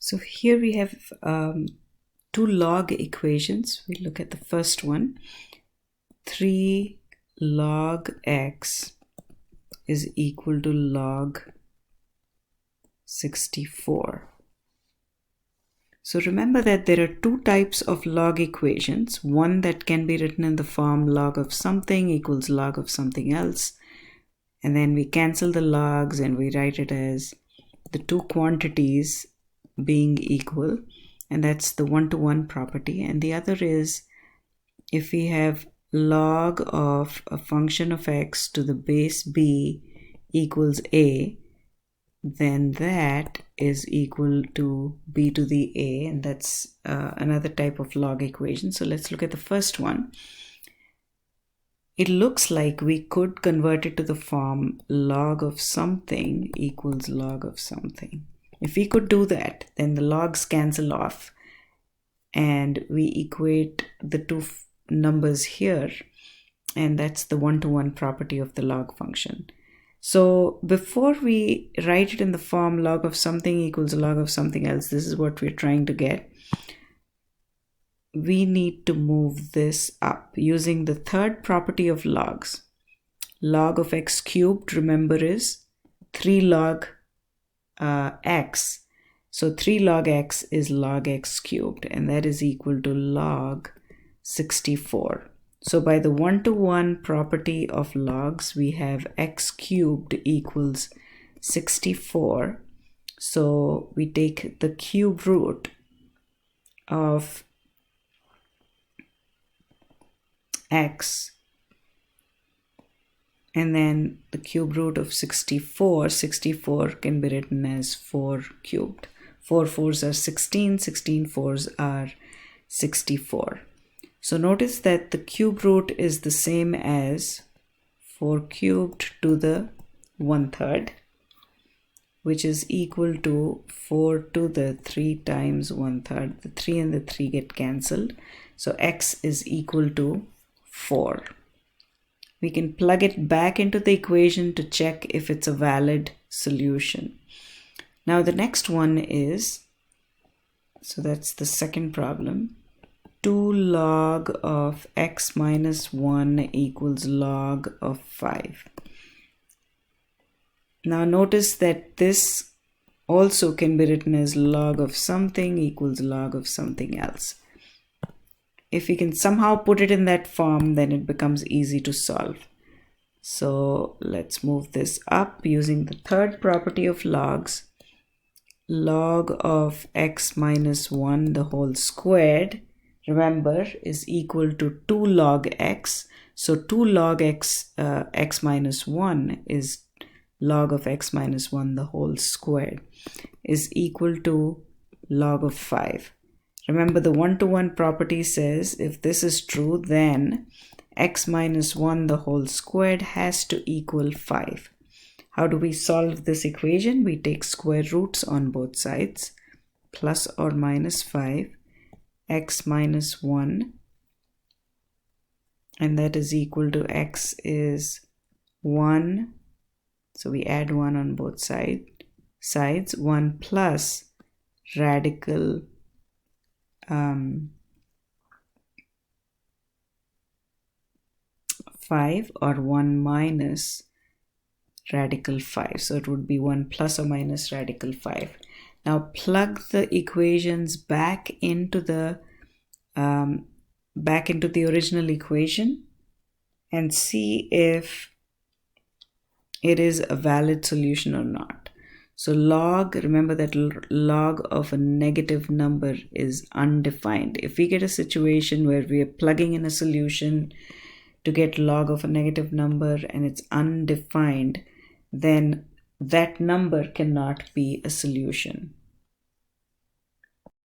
So here we have two log equations. We look at the first one. 3 log x is equal to log 64. So remember that there are two types of log equations. One that can be written in the form log of something equals log of something else. And then we cancel the logs and we write it as the two quantities being equal. And that's the one-to-one property. And the other is if we have log of a function of x to the base b equals a, then that is equal to b to the a, and that's another type of log equation. So let's look at the first one. It looks like we could convert it to the form log of something equals log of something. If we could do that, then the logs cancel off and we equate the two numbers here, and that's the one-to-one property of the log function. So before we write it in the form log of something equals log of something else, this is what we're trying to get. We need to move this up using the third property of logs. Log of x cubed, remember, is 3 log x. So 3 log x is log x cubed, and that is equal to log 64. So by the one-to-one property of logs, we have x cubed equals 64. So we take the cube root of x, and then the cube root of 64. 64 can be written as 4 cubed. 4 4s are 16, 16 4s are 64. So notice that the cube root is the same as 4 cubed to the 1/3, which is equal to 4 to the 3 times 1/3. The 3 and the 3 get cancelled. So x is equal to 4. We can plug it back into the equation to check if it's a valid solution. Now the next one is, so that's the second problem, 2 log of x minus 1 equals log of 5. Now notice that this also can be written as log of something equals log of something else. If we can somehow put it in that form, then it becomes easy to solve. So let's move this up using the third property of logs. Log of x minus 1 the whole squared, remember, is equal to 2 log x. So 2 log x, x minus 1 is log of x minus 1 the whole squared, is equal to log of 5. Remember, the one-to-one property says if this is true, then x minus 1 the whole squared has to equal 5. How do we solve this equation? We take square roots on both sides, plus or minus 5, x minus 1, and that is equal to x is 1. So we add 1 on both sides, 1 plus radical 5, or 1 minus radical 5. So it would be 1 plus or minus radical 5. Now plug the equations back into the original equation and see if it is a valid solution or not. So log, remember that log of a negative number is undefined. If we get a situation where we are plugging in a solution to get log of a negative number and it's undefined, then that number cannot be a solution.